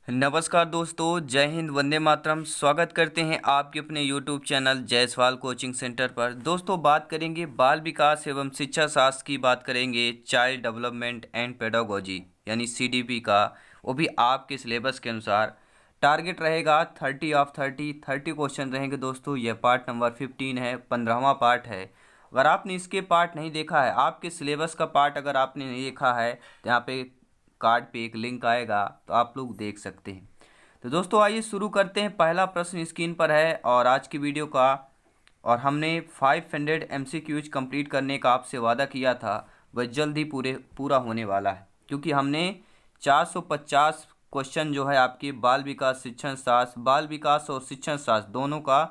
नमस्कार दोस्तों, जय हिंद, वंदे मातरम। स्वागत करते हैं आपके अपने YouTube channel Jaiswal coaching centre पर। दोस्तों, बात करेंगे बाल विकास एवं शिक्षा शास्त्र की। बात करेंगे चाइल्ड डेवलपमेंट एंड पेडागोजी यानी CDP का, वो भी आपके सिलेबस के अनुसार। टारगेट रहेगा 30 क्वेश्चन रहेंगे दोस्तों। यह पार्ट नंबर 15 है, 15वां पार्ट है। अगर आपने इसके पार्ट नहीं देखा है, आपके सिलेबस का पार्ट अगर आपने नहीं देखा है, तो यहाँ पे कार्ड पे एक लिंक आएगा, तो आप लोग देख सकते हैं। तो दोस्तों, आइए शुरू करते हैं। पहला प्रश्न स्क्रीन पर है और आज की वीडियो का, और हमने 500 MCQs कंप्लीट करने का आपसे वादा किया था, वह जल्द ही पूरा होने वाला है, क्योंकि हमने 450 क्वेश्चन जो है आपके बाल विकास शिक्षण शास्त्र, बाल विकास और शिक्षण शास्त्र दोनों का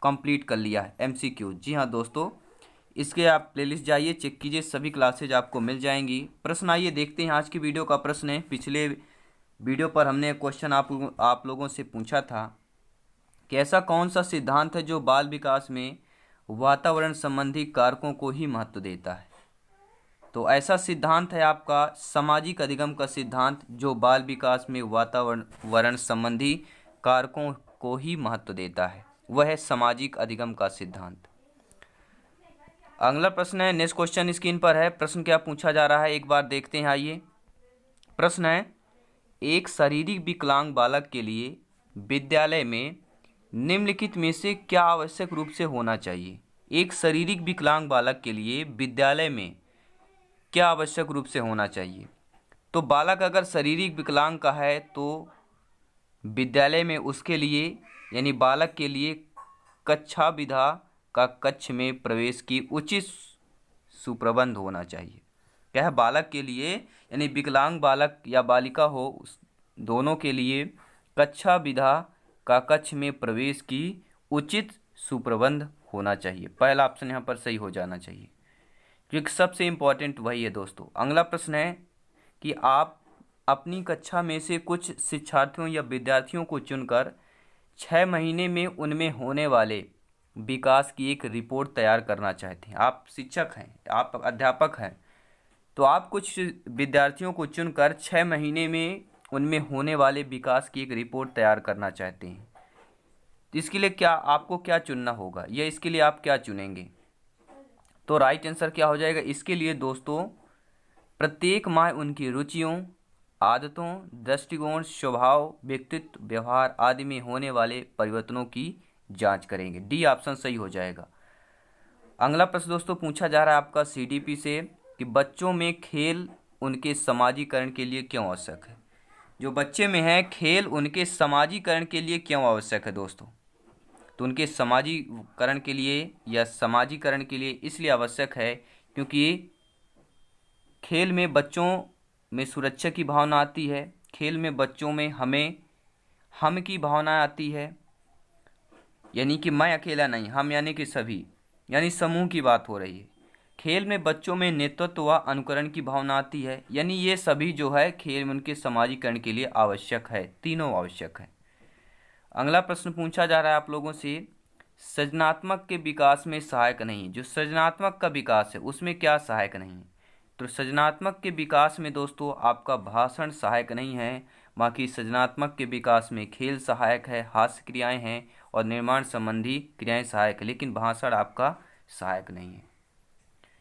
कंप्लीट कर लिया है MCQ। जी हाँ दोस्तों, इसके आप प्लेलिस्ट जाइए, चेक कीजिए, सभी क्लासेज आपको मिल जाएंगी। प्रश्न आइए देखते हैं। आज की वीडियो का प्रश्न है, पिछले वीडियो पर हमने क्वेश्चन आप लोगों से पूछा था कि ऐसा कौन सा सिद्धांत है जो बाल विकास में वातावरण संबंधी कारकों को ही महत्व देता है। तो ऐसा सिद्धांत है आपका सामाजिक अधिगम का सिद्धांत, जो बाल विकास में वातावरण संबंधी कारकों को ही महत्व देता है, वह है सामाजिक अधिगम का सिद्धांत। अगला प्रश्न है, नेक्स्ट क्वेश्चन स्क्रीन पर है। प्रश्न क्या पूछा जा रहा है, एक बार देखते हैं। आइए, प्रश्न है, एक शारीरिक विकलांग बालक के लिए विद्यालय में निम्नलिखित में से क्या आवश्यक रूप से होना चाहिए। एक शारीरिक विकलांग बालक के लिए विद्यालय में क्या आवश्यक रूप से होना चाहिए। तो बालक अगर शारीरिक विकलांग का है, तो विद्यालय में उसके लिए यानी बालक के लिए कक्षा विधा का कक्ष में प्रवेश की उचित सुप्रबंध होना चाहिए। क्या है, बालक के लिए यानी विकलांग बालक या बालिका हो, उस दोनों के लिए कक्षा विधा का कक्ष में प्रवेश की उचित सुप्रबंध होना चाहिए। पहला ऑप्शन यहाँ पर सही हो जाना चाहिए, क्योंकि सबसे इम्पोर्टेंट वही है दोस्तों। अगला प्रश्न है कि आप अपनी कक्षा में से कुछ शिक्षार्थियों या विद्यार्थियों को चुनकर 6 महीने में उनमें होने वाले विकास की एक रिपोर्ट तैयार करना चाहते हैं। आप शिक्षक हैं, आप अध्यापक हैं, तो आप कुछ विद्यार्थियों को चुनकर 6 महीने में उनमें होने वाले विकास की एक रिपोर्ट तैयार करना चाहते हैं। तो इसके लिए आपको क्या चुनना होगा, या इसके लिए आप क्या चुनेंगे। तो राइट आंसर क्या हो जाएगा इसके लिए दोस्तों, प्रत्येक माह उनकी रुचियों, आदतों, दृष्टिकोण, स्वभाव, व्यक्तित्व, व्यवहार आदि में होने वाले परिवर्तनों की जांच करेंगे। डी ऑप्शन सही हो जाएगा। अगला प्रश्न दोस्तों पूछा जा रहा है आपका CDP से कि बच्चों में खेल उनके समाजीकरण के लिए क्यों आवश्यक है। जो बच्चे में है, खेल उनके समाजीकरण के लिए क्यों आवश्यक है दोस्तों। तो उनके समाजीकरण के लिए या समाजीकरण के लिए इसलिए आवश्यक है क्योंकि खेल में बच्चों में सुरक्षा की भावना आती है। खेल में बच्चों में हम की भावना आती है, यानी कि मैं अकेला नहीं, हम यानी कि सभी, यानी समूह की बात हो रही है। खेल में बच्चों में नेतृत्व व अनुकरण की भावना आती है, यानी ये सभी जो है खेल में उनके समाजीकरण के लिए आवश्यक है, तीनों आवश्यक है। अगला प्रश्न पूछा जा रहा है आप लोगों से, सृजनात्मक के विकास में सहायक नहीं। जो सृजनात्मक का विकास है उसमें क्या सहायक नहीं है। तो सृजनात्मक के विकास में दोस्तों आपका भाषण सहायक नहीं है, बाकी सृजनात्मक के विकास में खेल सहायक है, हास्य क्रियाएं हैं और निर्माण संबंधी क्रियाएं सहायक है, लेकिन भाषण आपका सहायक नहीं है।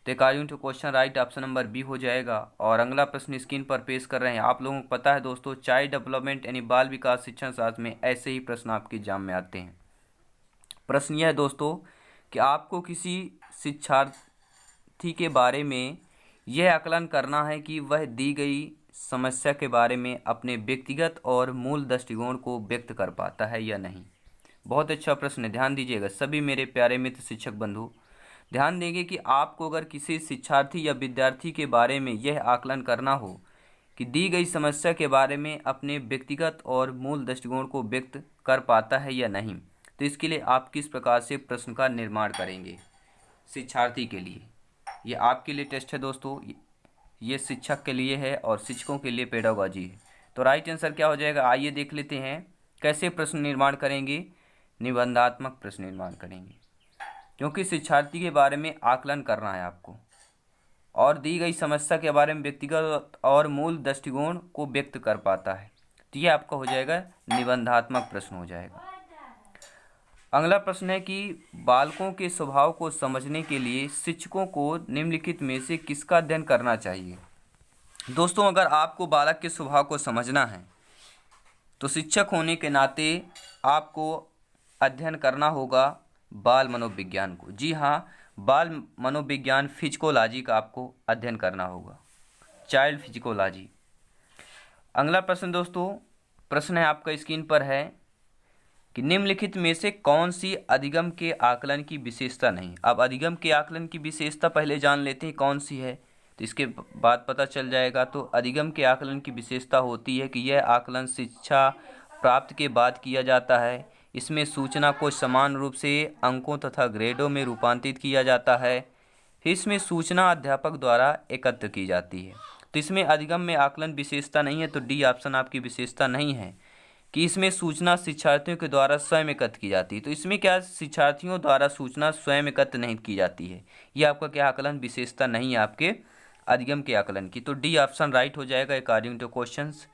तो according to question right option number B हो जाएगा। और अगला प्रश्न स्क्रीन पर पेश कर रहे हैं। आप लोगों को पता है दोस्तों, चाइल्ड डेवलपमेंट यानी बाल विकास शिक्षण शास्त्र में ऐसे ही प्रश्न आपके एग्जाम में आते हैं। प्रश्न यह है दोस्तों कि आपको किसी शिक्षार्थी के बारे में यह आकलन करना है कि वह दी गई समस्या के बारे में अपने व्यक्तिगत और मूल दृष्टिकोण को व्यक्त कर पाता है या नहीं। बहुत अच्छा प्रश्न है, ध्यान दीजिएगा सभी मेरे प्यारे मित्र शिक्षक बंधु। ध्यान देंगे कि आपको अगर किसी शिक्षार्थी या विद्यार्थी के बारे में यह आकलन करना हो कि दी गई समस्या के बारे में अपने व्यक्तिगत और मूल दृष्टिकोण को व्यक्त कर पाता है या नहीं, तो इसके लिए आप किस प्रकार से प्रश्न का निर्माण करेंगे शिक्षार्थी के लिए। ये आपके लिए टेस्ट है दोस्तों, ये शिक्षक के लिए है और शिक्षकों के लिए पेडागोजी है। तो राइट आंसर क्या हो जाएगा, आइए देख लेते हैं कैसे प्रश्न निर्माण करेंगे। निबंधात्मक प्रश्न निर्माण करेंगे, क्योंकि शिक्षार्थी के बारे में आकलन करना है आपको और दी गई समस्या के बारे में व्यक्तिगत और मूल दृष्टिकोण को व्यक्त कर पाता है। तो ये आपका हो जाएगा निबंधात्मक प्रश्न हो जाएगा। अगला प्रश्न है कि बालकों के स्वभाव को समझने के लिए शिक्षकों को निम्नलिखित में से किसका अध्ययन करना चाहिए। दोस्तों, अगर आपको बालक के स्वभाव को समझना है तो शिक्षक होने के नाते आपको अध्ययन करना होगा बाल मनोविज्ञान को। जी हाँ, बाल मनोविज्ञान फिजिकोलॉजी का आपको अध्ययन करना होगा, चाइल्ड फिजिकोलॉजी। अगला प्रश्न दोस्तों, प्रश्न है आपका स्क्रीन पर है कि निम्नलिखित में से कौन सी अधिगम के आकलन की विशेषता नहीं। अब अधिगम के आकलन की विशेषता पहले जान लेते हैं कौन सी है, तो इसके बाद पता चल जाएगा। तो अधिगम के आकलन की विशेषता होती है कि यह आकलन शिक्षा प्राप्त के बाद किया जाता है। इसमें सूचना को समान रूप से अंकों तथा ग्रेडों में रूपांतरित किया जाता है। फिर इसमें सूचना अध्यापक द्वारा एकत्र की जाती है। तो इसमें अधिगम में आकलन विशेषता नहीं है, तो डी ऑप्शन आपकी विशेषता नहीं है कि इसमें सूचना शिक्षार्थियों के द्वारा स्वयं एकत्र की जाती है। तो इसमें क्या शिक्षार्थियों द्वारा सूचना स्वयं एकत्र नहीं की जाती है, ये आपका क्या आकलन विशेषता नहीं है आपके अधिगम के आकलन की। तो डी ऑप्शन राइट हो जाएगा अकॉर्डिंग टू क्वेश्चंस।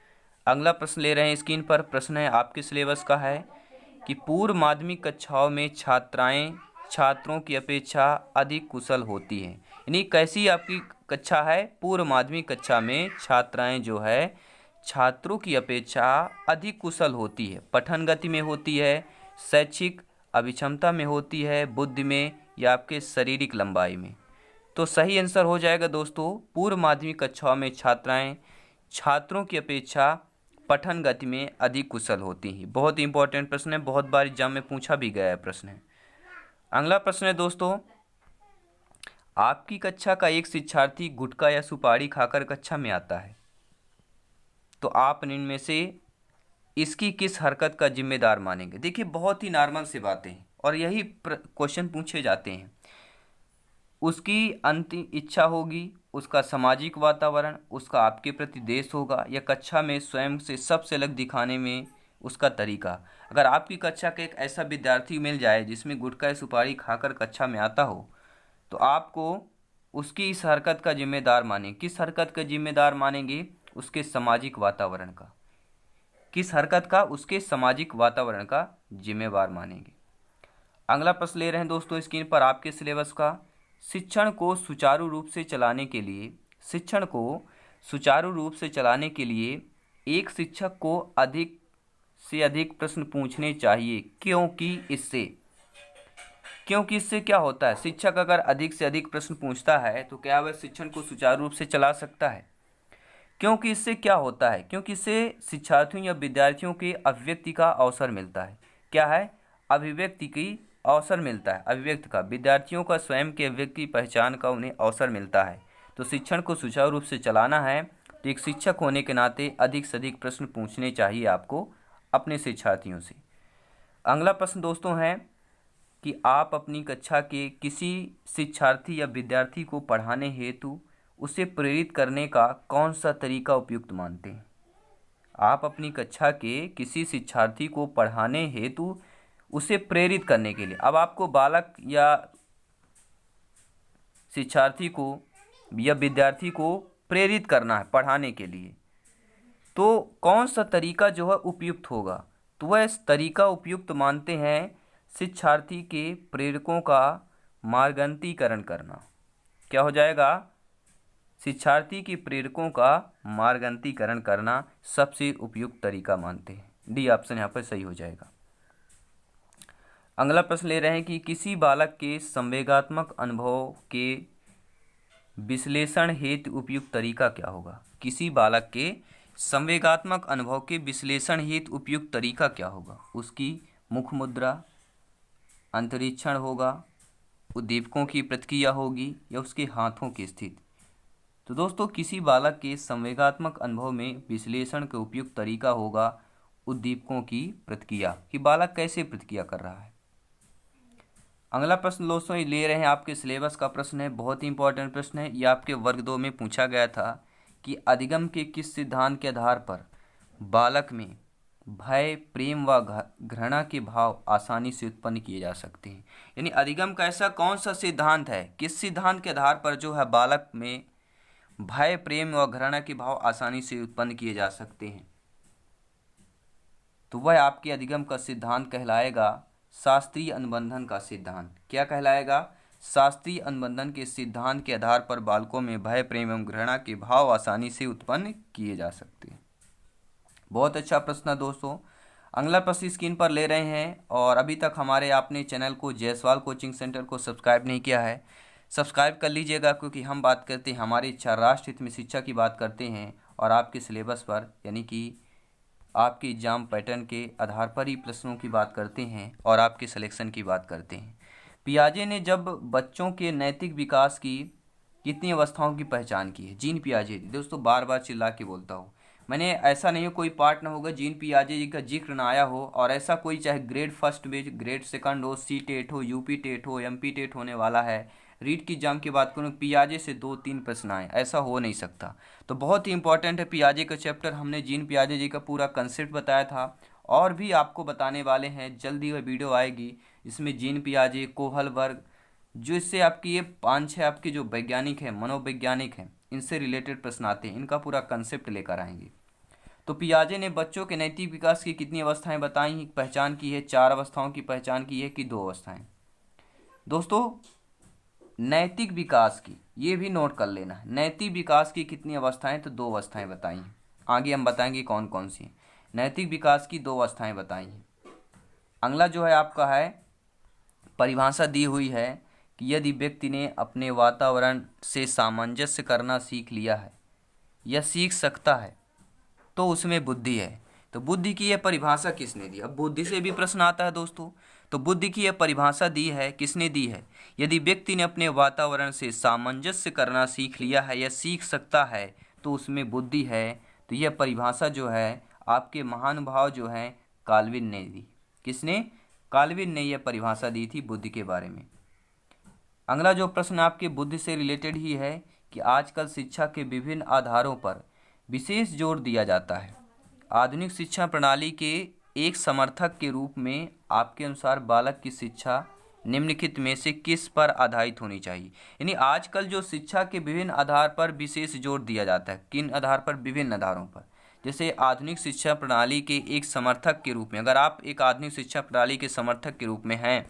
अगला प्रश्न ले रहे हैं स्क्रीन पर। प्रश्न है आपके सिलेबस का है कि पूर्व माध्यमिक कक्षाओं में छात्राएं छात्रों की अपेक्षा अधिक कुशल होती हैं। यानी कैसी आपकी कक्षा है, पूर्व माध्यमिक कक्षा में छात्राएं जो है छात्रों की अपेक्षा अधिक कुशल होती है। पठन गति में होती है, शैक्षिक अभिक्षमता में होती है, बुद्धि में या आपके शारीरिक लंबाई में। तो सही आंसर हो जाएगा दोस्तों, पूर्व माध्यमिक कक्षाओं में छात्राएं छात्रों की अपेक्षा पठन गति में अधिक कुशल होती हैं। बहुत ही इंपॉर्टेंट प्रश्न है, बहुत बार एग्जाम में पूछा भी गया है प्रश्न है। अगला प्रश्न है दोस्तों, आपकी कक्षा का एक शिक्षार्थी गुटखा या सुपारी खाकर कक्षा में आता है, तो आप इनमें से इसकी किस हरकत का जिम्मेदार मानेंगे। देखिए, बहुत ही नॉर्मल सी बातें हैं और यही क्वेश्चन पूछे जाते हैं। उसकी अंतिम इच्छा होगी, उसका सामाजिक वातावरण, उसका आपके प्रति देश होगा, या कक्षा में स्वयं से सबसे अलग दिखाने में उसका तरीका। अगर आपकी कक्षा का एक ऐसा विद्यार्थी मिल जाए जिसमें गुटखा या सुपारी खाकर कक्षा में आता हो, तो आपको उसकी इस हरकत का जिम्मेदार मानेंगे। किस हरकत का जिम्मेदार मानेंगे? उसके सामाजिक वातावरण का। किस हरकत का? उसके सामाजिक वातावरण का जिम्मेवार मानेंगे। अगला प्रश्न ले रहे हैं दोस्तों स्क्रीन पर आपके सिलेबस का। शिक्षण को सुचारू रूप से चलाने के लिए एक शिक्षक को अधिक से अधिक प्रश्न पूछने चाहिए, क्योंकि इससे क्या होता है, शिक्षक अगर अधिक से अधिक प्रश्न पूछता है तो क्या वह शिक्षण को सुचारू रूप से चला सकता है। क्योंकि इससे क्या होता है, क्योंकि इससे शिक्षार्थियों या विद्यार्थियों के अभिव्यक्ति का अवसर मिलता है। क्या है? अभिव्यक्ति की अवसर मिलता है। अभिव्यक्ति का, विद्यार्थियों का स्वयं के अभिव्यक्ति पहचान का उन्हें अवसर मिलता है। तो शिक्षण को सुचारू रूप से चलाना है तो एक शिक्षक होने के नाते अधिक से अधिक प्रश्न पूछने चाहिए आपको अपने शिक्षार्थियों से। अगला प्रश्न दोस्तों है कि आप अपनी कक्षा के किसी शिक्षार्थी या विद्यार्थी को पढ़ाने हेतु उसे प्रेरित करने का कौन सा तरीका उपयुक्त मानते हैं। आप अपनी कक्षा के किसी शिक्षार्थी को पढ़ाने हेतु उसे प्रेरित करने के लिए, अब आपको बालक या शिक्षार्थी को या विद्यार्थी को प्रेरित करना है पढ़ाने के लिए, तो कौन सा तरीका जो है उपयुक्त होगा। तो वह इस तरीका उपयुक्त मानते हैं शिक्षार्थी के प्रेरकों का मार्गांतरीकरण करना। क्या हो जाएगा? शिक्षार्थी के प्रेरकों का मार्गांतरीकरण करना सबसे उपयुक्त तरीका मानते हैं। डी ऑप्शन यहाँ पर सही हो जाएगा। अगला प्रश्न ले रहे हैं कि किसी बालक के संवेगात्मक अनुभव के विश्लेषण हेतु उपयुक्त तरीका क्या होगा। किसी बालक के संवेगात्मक अनुभव के विश्लेषण हेतु उपयुक्त तरीका क्या होगा। उसकी मुख मुद्रा, अंतरिक्षण होगा, उद्दीपकों की प्रतिक्रिया होगी, या उसके हाथों की स्थिति। तो दोस्तों, किसी बालक के संवेगात्मक अनुभव में विश्लेषण का उपयुक्त तरीका होगा उद्दीपकों की प्रतिक्रिया, कि बालक कैसे प्रतिक्रिया कर रहा है। अगला प्रश्न दोस्तों ये ले रहे हैं आपके सिलेबस का प्रश्न है, बहुत ही इंपॉर्टेंट प्रश्न है। यह आपके वर्ग 2 में पूछा गया था कि अधिगम के किस सिद्धांत के आधार पर बालक में भय, प्रेम व घृणा के भाव आसानी से उत्पन्न किए जा सकते हैं। यानी अधिगम का ऐसा कौन सा सिद्धांत है, किस सिद्धांत के आधार पर जो है बालक में भय, प्रेम व घृणा के भाव आसानी से उत्पन्न किए जा सकते हैं। तो वह आपके अधिगम का सिद्धांत कहलाएगा शास्त्रीय अनुबंधन का सिद्धांत। क्या कहलाएगा? शास्त्रीय अनुबंधन के सिद्धांत के आधार पर बालकों में भय, प्रेम एवं घृणा के भाव आसानी से उत्पन्न किए जा सकते हैं। बहुत अच्छा प्रश्न है दोस्तों। अगला प्रश्न स्क्रीन पर ले रहे हैं, और अभी तक हमारे आपने चैनल को जायसवाल कोचिंग सेंटर को सब्सक्राइब नहीं किया है, सब्सक्राइब कर लीजिएगा, क्योंकि हम बात करते हैं हमारी इच्छा राष्ट्र हित में शिक्षा की बात करते हैं, और आपके सिलेबस पर यानी कि आपके एग्जाम पैटर्न के आधार पर ही प्रश्नों की बात करते हैं और आपके सिलेक्शन की बात करते हैं। पियाजे ने जब बच्चों के नैतिक विकास की कितनी अवस्थाओं की पहचान की है? जीन पियाजे। दोस्तों बार बार चिल्ला के बोलता हूँ मैंने, ऐसा नहीं हो कोई पार्ट ना होगा जीन पियाजे जी का जिक्र ना आया हो, और ऐसा कोई चाहे ग्रेड फर्स्ट बेच, ग्रेड सेकंड हो, सी टेट हो, यूपी टेट हो, एमपी टेट होने वाला है, रीट की एग्जाम की बात करूँ, पियाजे से 2-3 प्रश्न आए, ऐसा हो नहीं सकता। तो बहुत ही इंपॉर्टेंट है पियाजे का चैप्टर। हमने जीन पियाजे जी का पूरा कंसेप्ट बताया था, और भी आपको बताने वाले हैं, जल्दी वह वीडियो आएगी। इसमें जीन पियाजे, कोहल वर्ग, जो इससे आपकी ये 5-6 आपके जो वैज्ञानिक हैं, मनोवैज्ञानिक हैं, इनसे रिलेटेड प्रश्न आते हैं, इनका पूरा कंसेप्ट लेकर आएंगे। तो पियाजे ने बच्चों के नैतिक विकास की कितनी अवस्थाएं बताई, पहचान की है? 4 अवस्थाओं की पहचान की है कि 2 अवस्थाएं? दोस्तों नैतिक विकास की, ये भी नोट कर लेना है, नैतिक विकास की कितनी अवस्थाएं? तो 2 अवस्थाएं बताई हैं। आगे हम बताएंगे कौन कौन सी। नैतिक विकास की 2 अवस्थाएं बताई हैं। अगला जो है आपका है, परिभाषा दी हुई है कि यदि व्यक्ति ने अपने वातावरण से सामंजस्य करना सीख लिया है या सीख सकता है तो उसमें बुद्धि है। तो बुद्धि की यह परिभाषा किसने दी? अब बुद्धि से भी प्रश्न आता है दोस्तों। तो बुद्धि की यह परिभाषा दी है, किसने दी है? यदि व्यक्ति ने अपने वातावरण से सामंजस्य करना सीख लिया है या सीख सकता है तो उसमें बुद्धि है। तो यह परिभाषा जो है आपके महानुभाव जो है काल्विन ने दी। किसने? काल्विन ने यह परिभाषा दी थी बुद्धि के बारे में। अगला जो प्रश्न आपके बुद्धि से रिलेटेड ही है कि आजकल शिक्षा के विभिन्न आधारों पर विशेष जोर दिया जाता है। आधुनिक शिक्षा प्रणाली के एक समर्थक के रूप में आपके अनुसार बालक की शिक्षा निम्नलिखित में से किस पर आधारित होनी चाहिए? यानी आजकल जो शिक्षा के विभिन्न आधार पर विशेष जोर दिया जाता है, किन आधार पर? विभिन्न आधारों पर। जैसे आधुनिक शिक्षा प्रणाली के एक समर्थक के रूप में, अगर आप एक आधुनिक शिक्षा प्रणाली के समर्थक के रूप में हैं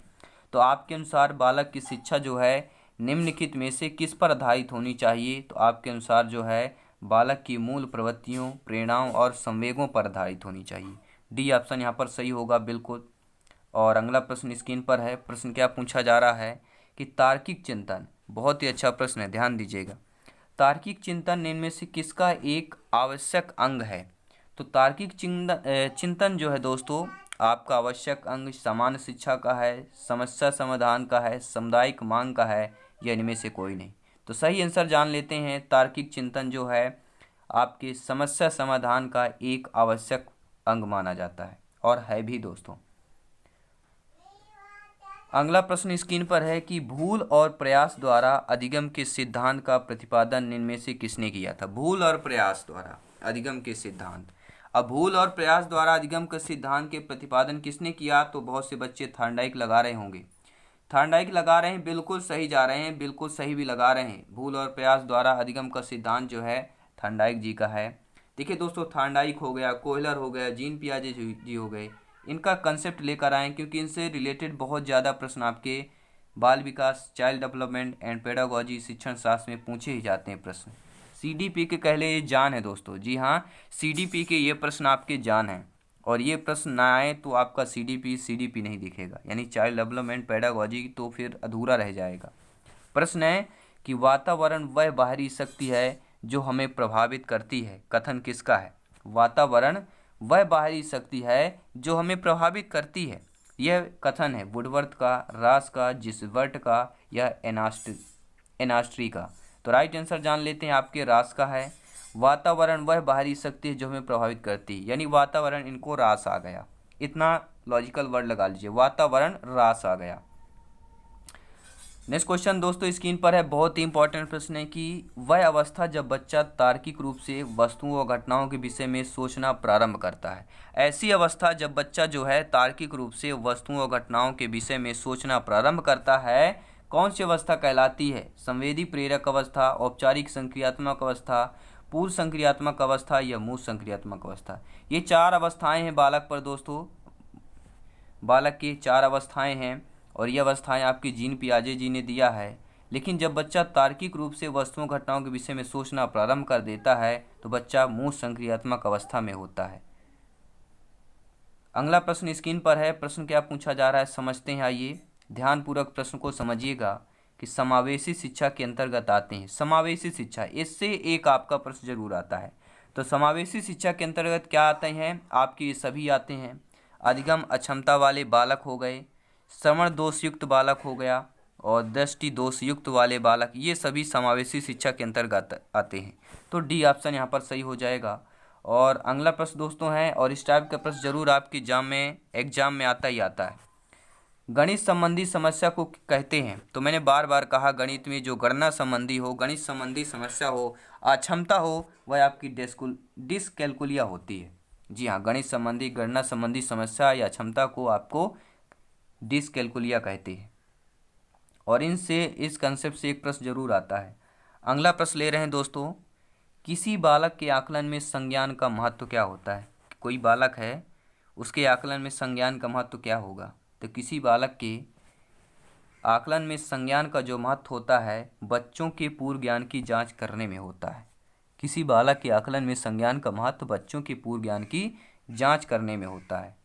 तो आपके अनुसार बालक की शिक्षा जो है निम्नलिखित में से किस पर आधारित होनी चाहिए? तो आपके अनुसार जो है बालक की मूल प्रवृत्तियों, प्रेरणाओं और संवेगों पर आधारित होनी चाहिए। डी ऑप्शन यहाँ पर सही होगा बिल्कुल। और अगला प्रश्न स्क्रीन पर है। प्रश्न क्या पूछा जा रहा है कि तार्किक चिंतन, बहुत ही अच्छा प्रश्न है, ध्यान दीजिएगा। तार्किक चिंतन इनमें से किसका एक आवश्यक अंग है? तो तार्किक चिंतन जो है दोस्तों आपका आवश्यक अंग सामान्य शिक्षा का है, समस्या समाधान का है, सामुदायिक मांग का है, या इनमें से कोई नहीं? तो सही आंसर जान लेते हैं। तार्किक चिंतन जो है आपके समस्या समाधान का एक आवश्यक अंग माना जाता है, और है भी दोस्तों। अगला प्रश्न स्क्रीन पर है कि भूल और प्रयास द्वारा अधिगम के सिद्धांत का प्रतिपादन इनमें से किसने किया था? भूल और प्रयास द्वारा अधिगम के सिद्धांत। अब भूल और प्रयास द्वारा अधिगम के सिद्धांत के प्रतिपादन किसने किया? तो बहुत से बच्चे थॉर्नडाइक लगा रहे होंगे। थॉर्नडाइक लगा रहे हैं, बिल्कुल सही जा रहे हैं, बिल्कुल सही भी लगा रहे हैं। भूल और प्रयास द्वारा अधिगम का सिद्धांत जो है थॉर्नडाइक जी का है। देखिए दोस्तों, थॉर्नडाइक हो गया, कोहलर हो गया, जीन पियाजे जी हो गए, इनका कंसेप्ट लेकर आएँ, क्योंकि इनसे रिलेटेड बहुत ज़्यादा प्रश्न आपके बाल विकास, चाइल्ड डेवलपमेंट एंड पेडागोजी, शिक्षण शास्त्र में पूछे ही जाते हैं प्रश्न। सीडीपी के कहले ये जान है दोस्तों। जी हाँ, सीडीपी के ये प्रश्न आपके जान हैं, और ये प्रश्न ना आए तो आपका सीडीपी नहीं दिखेगा, यानी चाइल्ड डेवलपमेंट पेडागोजी तो फिर अधूरा रह जाएगा। प्रश्न है कि वातावरण वह बाहरी शक्ति है जो हमें प्रभावित करती है। कथन किसका है? वातावरण वह बाहरी शक्ति है जो हमें प्रभावित करती है। यह कथन है वुडवर्थ का, रास का, जिसबर्ट का, या एनास्ट्री का? तो राइट आंसर जान लेते हैं, आपके रास का है। वातावरण वह बाहरी शक्ति है जो हमें प्रभावित करती है, यानी वातावरण, इनको रास आ गया। इतना लॉजिकल वर्ड लगा लीजिए, वातावरण रास आ गया। नेक्स्ट क्वेश्चन दोस्तों स्क्रीन पर है, बहुत ही इंपॉर्टेंट प्रश्न है कि वह अवस्था जब बच्चा तार्किक रूप से वस्तुओं और घटनाओं के विषय में सोचना प्रारंभ करता है। ऐसी अवस्था जब बच्चा जो है तार्किक रूप से वस्तुओं और घटनाओं के विषय में सोचना प्रारंभ करता है, कौन सी अवस्था कहलाती है? संवेदी प्रेरक अवस्था, औपचारिक संक्रियात्मक अवस्था, पूर्व संक्रियात्मक अवस्था या मूल संक्रियात्मक अवस्था। ये 4 अवस्थाएं हैं बालक पर दोस्तों, बालक की 4 अवस्थाएं हैं और ये अवस्थाएं आपकी जीन पियाजे जी ने दिया है। लेकिन जब बच्चा तार्किक रूप से वस्तुओं घटनाओं के विषय में सोचना प्रारंभ कर देता है तो बच्चा मूल संक्रियात्मक अवस्था में होता है। अगला प्रश्न स्क्रीन पर है। प्रश्न क्या पूछा जा रहा है समझते हैं। आइए ध्यानपूर्वक प्रश्न को समझिएगा कि समावेशी शिक्षा के अंतर्गत आते हैं। समावेशी शिक्षा, इससे एक आपका प्रश्न जरूर आता है। तो समावेशी शिक्षा के अंतर्गत क्या आते हैं आपके, ये सभी आते हैं। अधिगम अक्षमता वाले बालक हो गए, श्रवण दोष युक्त बालक हो गया और दृष्टि दोष युक्त वाले बालक, ये सभी समावेशी शिक्षा के अंतर्गत आते हैं। तो डी ऑप्शन यहाँ पर सही हो जाएगा। और अगला प्रश्न दोस्तों है, और इस टाइप का प्रश्न जरूर आपके एग्जाम में आता ही आता है। गणित संबंधी समस्या को कहते हैं। तो मैंने बार बार कहा गणित में जो गणना संबंधी हो, गणित संबंधी समस्या हो, अक्षमता हो, वह आपकी डिसकैलकुलिया होती है। जी हाँ, गणित संबंधी गणना संबंधी समस्या या क्षमता को आपको डिसकैलकुलिया कहते हैं। और इनसे इस कंसेप्ट से एक प्रश्न जरूर आता है। अगला प्रश्न ले रहे हैं दोस्तों, किसी बालक के आकलन में संज्ञान का महत्व क्या होता है। कोई बालक है, उसके आकलन में संज्ञान का महत्व क्या होगा। तो किसी बालक के आकलन में संज्ञान का जो महत्व होता है बच्चों के पूर्व ज्ञान की जांच करने में होता है। किसी बालक के आकलन में संज्ञान का महत्व बच्चों के पूर्व ज्ञान की जांच करने में होता है।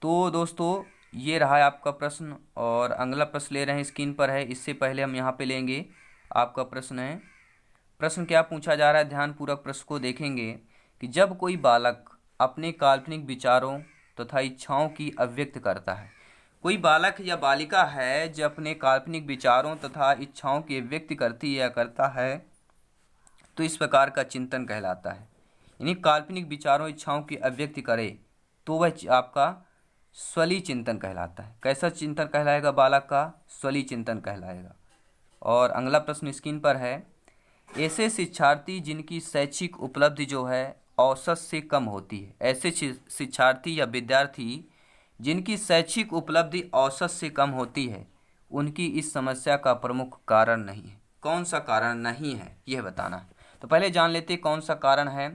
तो दोस्तों ये रहा है आपका प्रश्न। और अगला प्रश्न ले रहे हैं स्क्रीन पर है। इससे पहले हम यहाँ पे लेंगे आपका प्रश्न है। प्रश्न क्या पूछा जा रहा है, ध्यानपूर्वक प्रश्न को देखेंगे कि जब कोई बालक अपने काल्पनिक विचारों तथा इच्छाओं की अभिव्यक्त करता है। कोई बालक या बालिका है जो अपने काल्पनिक विचारों तथा इच्छाओं की अभिव्यक्ति करती या करता है तो इस प्रकार का चिंतन कहलाता है। यानी काल्पनिक विचारों इच्छाओं की अभिव्यक्ति करे तो वह आपका स्वली चिंतन कहलाता है। कैसा चिंतन कहलाएगा बालक का, स्वली चिंतन कहलाएगा। और अगला प्रश्न स्क्रीन पर है, ऐसे शिक्षार्थी जिनकी शैक्षिक उपलब्धि जो है औसत से कम होती है। ऐसे शिक्षार्थी या विद्यार्थी जिनकी शैक्षिक उपलब्धि औसत से कम होती है उनकी इस समस्या का प्रमुख कारण नहीं है। कौन सा कारण नहीं है यह बताना है। तो पहले जान लेते हैं कौन सा कारण है।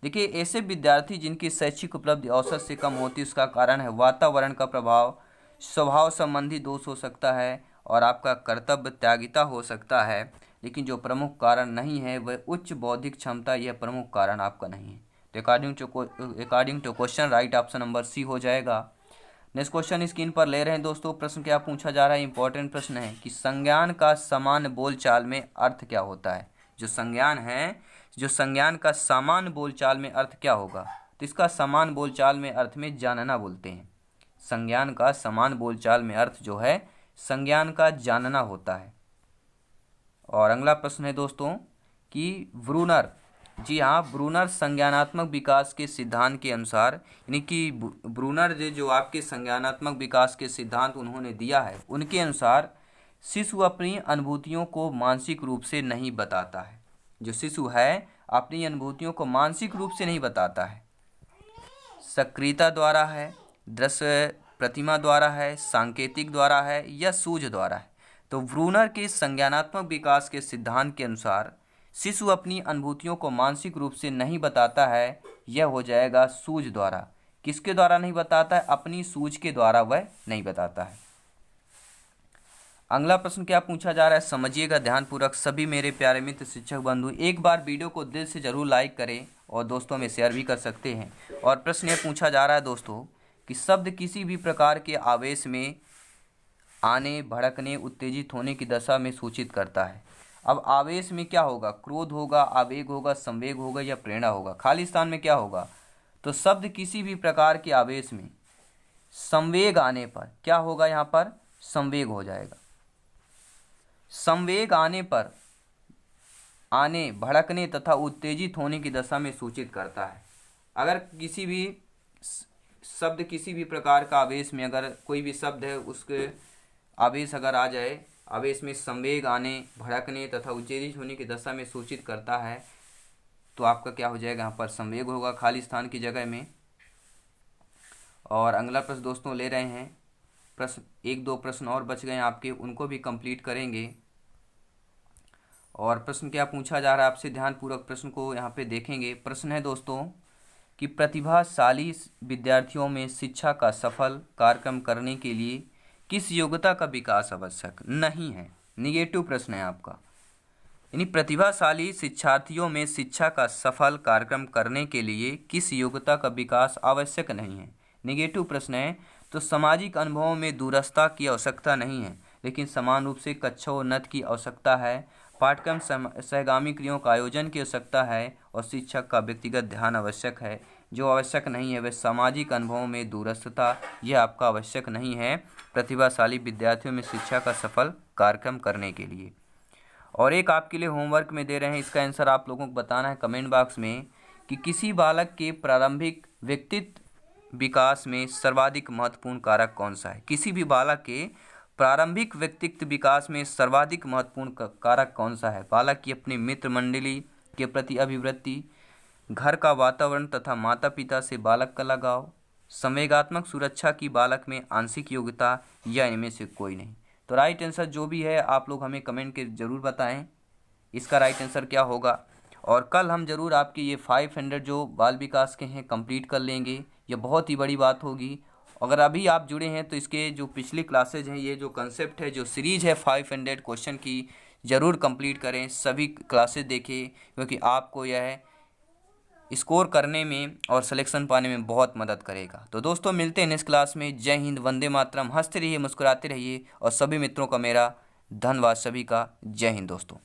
देखिए, ऐसे विद्यार्थी जिनकी शैक्षिक उपलब्धि औसत से कम होती है उसका कारण है वातावरण का प्रभाव, स्वभाव संबंधी दोष हो सकता है और आपका कर्तव्य त्यागिता हो सकता है। लेकिन जो प्रमुख कारण नहीं है वह उच्च बौद्धिक क्षमता, यह प्रमुख कारण आपका नहीं है। तो according to question right option number C हो जाएगा। नेक्स्ट क्वेश्चन स्क्रीन पर ले रहे हैं दोस्तों। प्रश्न क्या पूछा जा रहा है, इंपॉर्टेंट प्रश्न है कि संज्ञान का समान बोलचाल में अर्थ क्या होता है। जो संज्ञान है, जो संज्ञान का समान बोलचाल में अर्थ क्या होगा। तो इसका समान बोलचाल में अर्थ में जानना बोलते हैं। संज्ञान का समान बोलचाल में अर्थ जो है संज्ञान का जानना होता है। और अगला प्रश्न है दोस्तों कि ब्रूनर, जी हाँ, ब्रूनर संज्ञानात्मक विकास के सिद्धांत के अनुसार, यानी कि ब्रूनर जो आपके संज्ञानात्मक विकास के सिद्धांत उन्होंने दिया है, उनके अनुसार शिशु अपनी अनुभूतियों को मानसिक रूप से नहीं बताता है। जो शिशु है अपनी अनुभूतियों को मानसिक रूप से नहीं बताता है, सक्रियता द्वारा है, दृश्य प्रतिमा द्वारा है, सांकेतिक द्वारा है या सूझ द्वारा है। तो ब्रूनर के संज्ञानात्मक विकास के सिद्धांत के अनुसार शिशु अपनी अनुभूतियों को मानसिक रूप से नहीं बताता है, यह हो जाएगा सूझ द्वारा। किसके द्वारा नहीं बताता है, अपनी सूझ के द्वारा वह नहीं बताता है। अगला प्रश्न क्या पूछा जा रहा है समझिएगा ध्यानपूर्वक सभी मेरे प्यारे मित्र शिक्षक बंधु। एक बार वीडियो को दिल से जरूर लाइक करें और दोस्तों में शेयर भी कर सकते हैं। और प्रश्न यह पूछा जा रहा है दोस्तों कि शब्द किसी भी प्रकार के आवेश में आने, भड़कने, उत्तेजित होने की दशा में सूचित करता है। अब आवेश में क्या होगा, क्रोध होगा, आवेग होगा, संवेग होगा या प्रेरणा होगा। खाली स्थान में क्या होगा, तो शब्द किसी भी प्रकार के आवेश में संवेग आने पर क्या होगा, यहाँ पर संवेग हो जाएगा। संवेग आने पर आने, भड़कने तथा उत्तेजित होने की दशा में सूचित करता है। अगर किसी भी शब्द किसी भी प्रकार का आवेश में, अगर कोई भी शब्द है उसके आवेश अगर आ जाए, आवेश में संवेग आने, भड़कने तथा उत्तेजित होने की दशा में सूचित करता है तो आपका क्या हो जाएगा, यहाँ पर संवेग होगा खाली स्थान की जगह में। और अगला प्रश्न दोस्तों ले रहे हैं, प्रश्न 1-2 प्रश्न और बच गए आपके, उनको भी कंप्लीट करेंगे। और प्रश्न क्या पूछा जा रहा है आपसे, ध्यानपूर्वक प्रश्न को यहाँ पे देखेंगे। प्रश्न है दोस्तों कि प्रतिभाशाली विद्यार्थियों में शिक्षा का सफल कार्यक्रम करने के लिए किस योग्यता का विकास आवश्यक नहीं है। निगेटिव प्रश्न है आपका, यानी प्रतिभाशाली शिक्षार्थियों में शिक्षा का सफल कार्यक्रम करने के लिए किस योग्यता का विकास आवश्यक नहीं है। निगेटिव प्रश्न है तो सामाजिक अनुभवों में दूरस्थता की आवश्यकता नहीं है, लेकिन समान रूप से कक्षोन्नत की आवश्यकता है। पाठ्यक्रम सहगामी क्रियाओं का आयोजन की आवश्यकता है और शिक्षक का व्यक्तिगत ध्यान आवश्यक है। जो आवश्यक नहीं है वह सामाजिक अनुभवों में दूरस्थता, यह आपका आवश्यक नहीं है प्रतिभाशाली विद्यार्थियों में शिक्षा का सफल कार्यक्रम करने के लिए। और एक आपके लिए होमवर्क में दे रहे हैं, इसका आंसर आप लोगों को बताना है कमेंट बॉक्स में कि किसी बालक के प्रारंभिक व्यक्तित्व विकास में सर्वाधिक महत्वपूर्ण कारक कौन सा है। किसी भी बालक के प्रारंभिक व्यक्तित्व विकास में सर्वाधिक महत्वपूर्ण कारक कौन सा है। बालक की अपनी मित्र मंडली के प्रति अभिवृत्ति, घर का वातावरण तथा माता पिता से बालक का लगाव, संवेगात्मक सुरक्षा की बालक में आंशिक योग्यता, या इनमें से कोई नहीं। तो राइट आंसर जो भी है आप लोग हमें कमेंट के ज़रूर बताएं इसका राइट आंसर क्या होगा। और कल हम ज़रूर आपके ये 500 जो बाल विकास के हैं कंप्लीट कर लेंगे, ये बहुत ही बड़ी बात होगी। अगर अभी आप जुड़े हैं तो इसके जो पिछली क्लासेज हैं, ये जो कंसेप्ट है, जो सीरीज़ है 500 क्वेश्चन की, ज़रूर कंप्लीट करें, सभी क्लासेज देखें, क्योंकि आपको यह स्कोर करने में और सिलेक्शन पाने में बहुत मदद करेगा। तो दोस्तों मिलते हैं नेक्स्ट क्लास में। जय हिंद, वंदे मातरम। हंसते रहिए, मुस्कुराते रहिए और सभी मित्रों का मेरा धन्यवाद। सभी का जय हिंद दोस्तों।